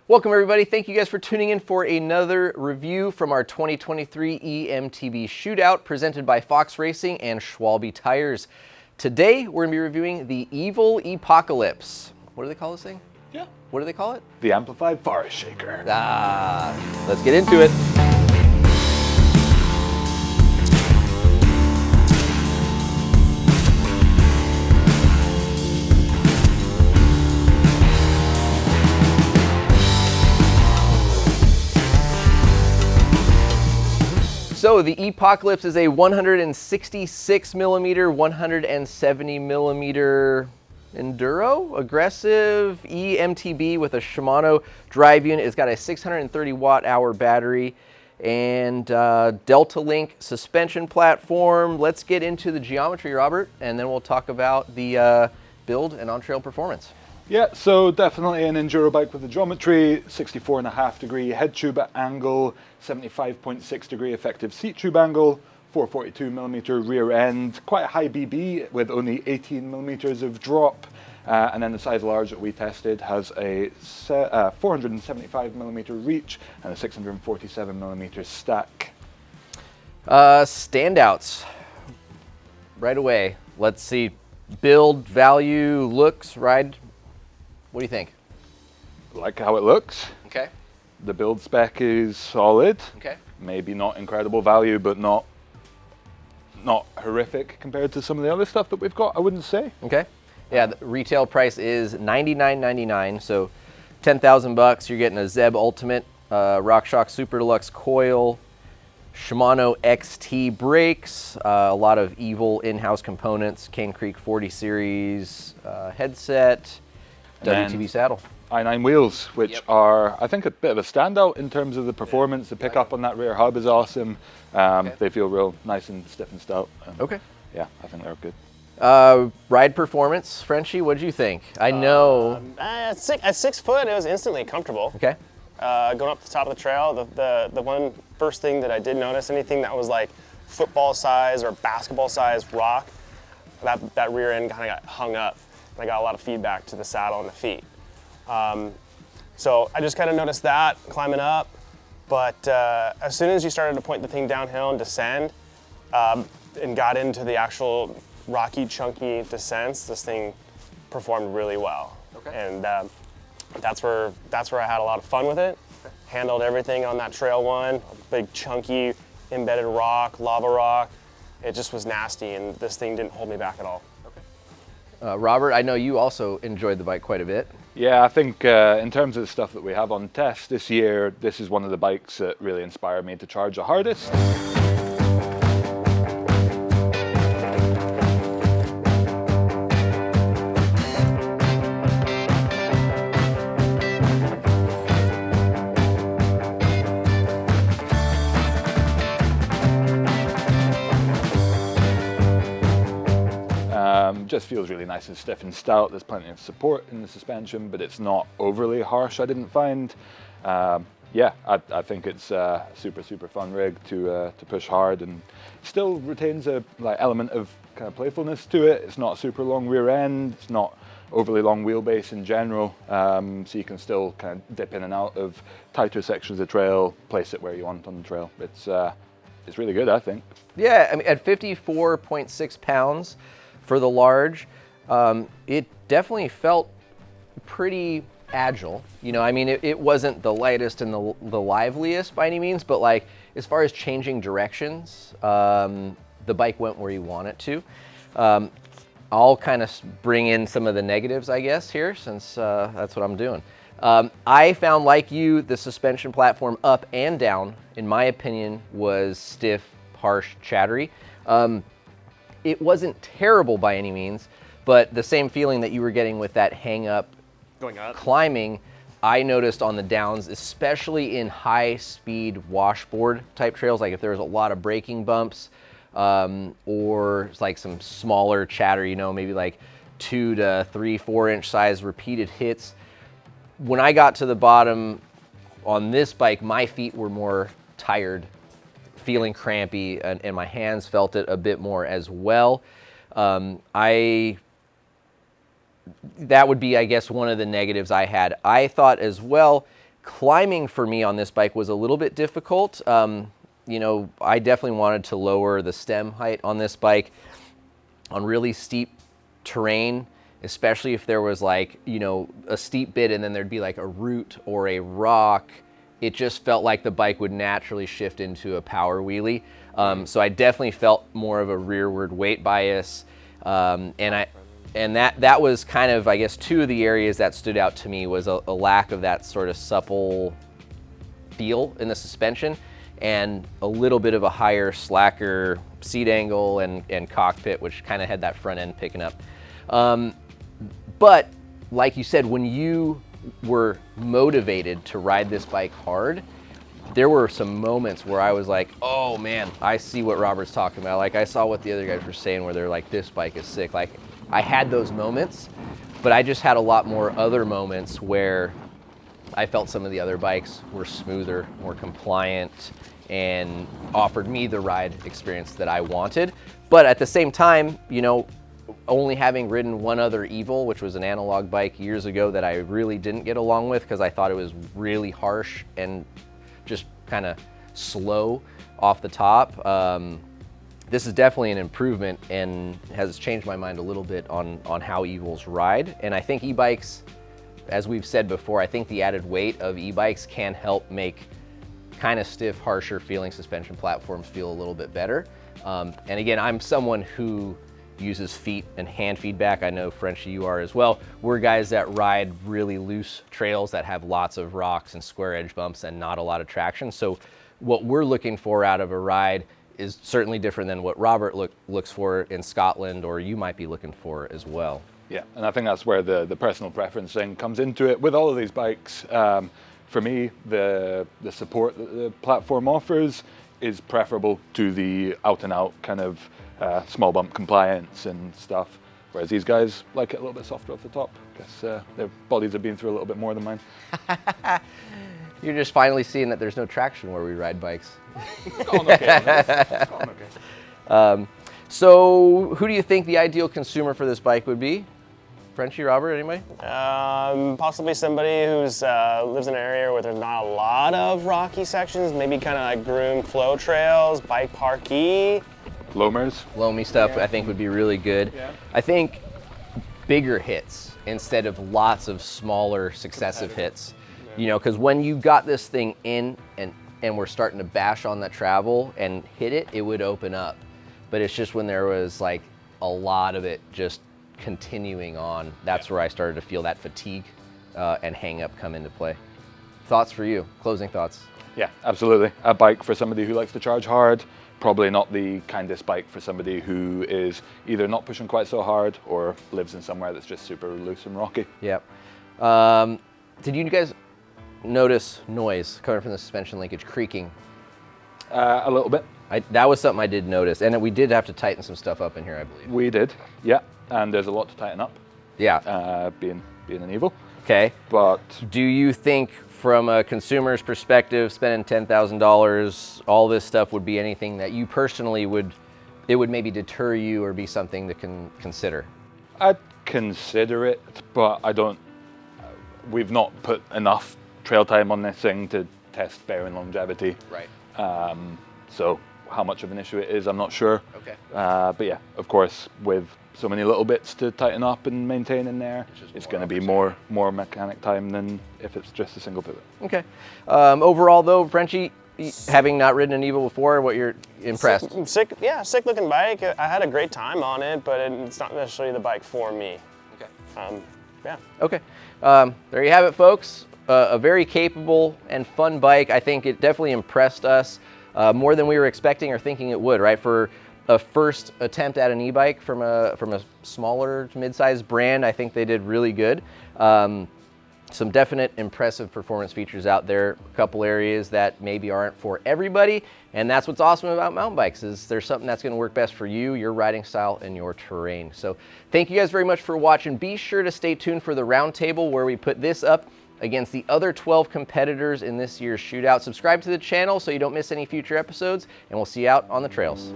Welcome everybody, thank you guys for tuning in for another review from our 2023 eMTB Shootout presented by Fox Racing and Schwalbe Tires. Today we're going to be reviewing the Evil Epocalypse. What do they call this thing? Yeah. What do they call it? The Amplified Forest Shaker. Let's get into it. So the Epocalypse is a 166 millimeter, 170 millimeter enduro, aggressive eMTB with a Shimano drive unit. It's got a 630 watt hour battery and Delta Link suspension platform. Let's get into the geometry, Robert, and then we'll talk about the build and on-trail performance. Yeah, so definitely an enduro bike with the geometry, 64.5 degree head tube angle, 75.6 degree effective seat tube angle, 442 millimeter rear end, quite a high BB with only 18 millimeters of drop. And then the size large that we tested has a 475 millimeter reach and a 647 millimeter stack. Standouts right away. Let's see. Build, value, looks, ride. What do you think? Like how it looks. Okay. The build spec is solid. Okay. Maybe not incredible value, but not horrific compared to some of the other stuff that we've got, I wouldn't say. Okay. Yeah, the retail price is $99.99, so 10,000 bucks. You're getting a Zeb Ultimate, RockShox Super Deluxe coil, Shimano XT brakes, a lot of Evil in-house components, Cane Creek 40 series headset, WTB saddle. i9 wheels, which are, I think, a bit of a standout in terms of the performance. The pickup on that rear hub is awesome. They feel real nice and stiff and stout. Okay. Yeah, I think they're good. Ride performance, Frenchie, what did you think? I know. At 6 foot, it was instantly comfortable. Okay. Going up the top of the trail, the one first thing that I did notice, anything that was like football size or basketball size rock, that rear end kind of got hung up. And I got a lot of feedback to the saddle and the feet. So I just kind of noticed that climbing up, but as soon as you started to point the thing downhill and descend, and got into the actual rocky, chunky descents, this thing performed really well. Okay. And that's where I had a lot of fun with it. Okay. Handled everything on that trail one, big chunky embedded rock, lava rock. It just was nasty, and this thing didn't hold me back at all. Robert, I know you also enjoyed the bike quite a bit. Yeah, I think in terms of the stuff that we have on test this year, this is one of the bikes that really inspired me to charge the hardest. Just feels really nice and stiff and stout. There's plenty of support in the suspension, but it's not overly harsh, I didn't find. Yeah, I think it's a super fun rig to push hard, and still retains a element of kind of playfulness to it. It's not a super long rear end, it's not overly long wheelbase in general, so you can still kind of dip in and out of tighter sections of trail, place it where you want on the trail. It's really good, I think. Yeah, I mean, at 54.6 pounds for the large, it definitely felt pretty agile. You know, I mean, it wasn't the lightest and the liveliest by any means, but like as far as changing directions, the bike went where you want it to. I'll kind of bring in some of the negatives, I guess, here, since that's what I'm doing. I found, like you, the suspension platform up and down, in my opinion, was stiff, harsh, chattery. It wasn't terrible by any means, but the same feeling that you were getting with that hang up Going up. climbing, I noticed on the downs, especially in high speed washboard type trails, like if there was a lot of braking bumps, or like some smaller chatter, you know, maybe like 2 to 3, 4 inch size repeated hits. When I got to the bottom on this bike, my feet were more tired, feeling crampy, and my hands felt it a bit more as well. That would be, I guess, one of the negatives I had. I thought as well, Climbing for me on this bike was a little bit difficult. You know, I definitely wanted to lower the stem height on this bike on really steep terrain, especially if there was like, you know, a steep bit and then there'd be like a root or a rock. It just felt like the bike would naturally shift into a power wheelie. So I definitely felt more of a rearward weight bias. And that was kind of, I guess, two of the areas that stood out to me was a lack of that sort of supple feel in the suspension and a little bit of a higher, slacker seat angle and cockpit, which kind of had that front end picking up. But like you said, when you were motivated to ride this bike hard, there were some moments where I was like, oh man, I see what Robert's talking about. Like I saw what the other guys were saying where they're like, this bike is sick. Like I had those moments, but I just had a lot more other moments where I felt some of the other bikes were smoother, more compliant, and offered me the ride experience that I wanted. But at the same time, you know, only having ridden one other Evil, which was an analog bike years ago that I really didn't get along with because I thought it was really harsh and just kind of slow off the top. This is definitely an improvement and has changed my mind a little bit on how Evils ride. And I think e-bikes, as we've said before, I think the added weight of e-bikes can help make kind of stiff, harsher feeling suspension platforms feel a little bit better. And again, I'm someone who uses feet and hand feedback. I know, Frenchie, you are as well. We're guys that ride really loose trails that have lots of rocks and square edge bumps and not a lot of traction. So what we're looking for out of a ride is certainly different than what Robert looks for in Scotland, or you might be looking for as well. Yeah, and I think that's where the personal preference thing comes into it with all of these bikes. For me, the support that the platform offers is preferable to the out and out kind of small bump compliance and stuff, whereas these guys like it a little bit softer off the top. I guess their bodies have been through a little bit more than mine. You're just finally seeing that there's no traction where we ride bikes. It's going okay. It's going okay. So who do you think the ideal consumer for this bike would be? Frenchie, Robert, anybody? Possibly somebody who's lives in an area where there's not a lot of rocky sections, maybe kind of like groomed flow trails, bike parky. Loamers. Loamy stuff, yeah. I think would be really good. Yeah. I think bigger hits instead of lots of smaller successive hits. Yeah. You know, because when you got this thing in and we're starting to bash on the travel and hit it, it would open up. But it's just when there was like a lot of it just continuing on, that's where I started to feel that fatigue and hang up come into play. Thoughts for you, closing thoughts? Yeah, absolutely. A bike for somebody who likes to charge hard, probably not the kindest bike for somebody who is either not pushing quite so hard or lives in somewhere that's just super loose and rocky. Yep. Did you guys notice noise coming from the suspension linkage, creaking? A little bit. That was something I did notice, and we did have to tighten some stuff up in here, I believe. We did, yeah, and there's a lot to tighten up. Yeah. Being an Evil. Okay. But do you think, from a consumer's perspective, spending $10,000, all this stuff would be anything that you personally would maybe deter you or be something to consider? I'd consider it, but I don't. We've not put enough trail time on this thing to test bearing longevity. Right. So how much of an issue it is, I'm not sure. Okay. But yeah, of course, with so many little bits to tighten up and maintain in there, it's going to be more mechanic time than if it's just a single pivot. Okay. Overall, though, Frenchie, having not ridden an Evil before, what you're impressed? Sick looking bike. I had a great time on it, but it's not necessarily the bike for me. Okay. Yeah. Okay. There you have it, folks. A very capable and fun bike. I think it definitely impressed us more than we were expecting or thinking it would, right? For a first attempt at an e-bike from a smaller to mid-sized brand, I think they did really good. Some definite impressive performance features out there, a couple areas that maybe aren't for everybody, and that's what's awesome about mountain bikes, is there's something that's gonna work best for you, your riding style, and your terrain. So thank you guys very much for watching. Be sure to stay tuned for the roundtable where we put this up against the other 12 competitors in this year's shootout. Subscribe to the channel so you don't miss any future episodes, and we'll see you out on the trails.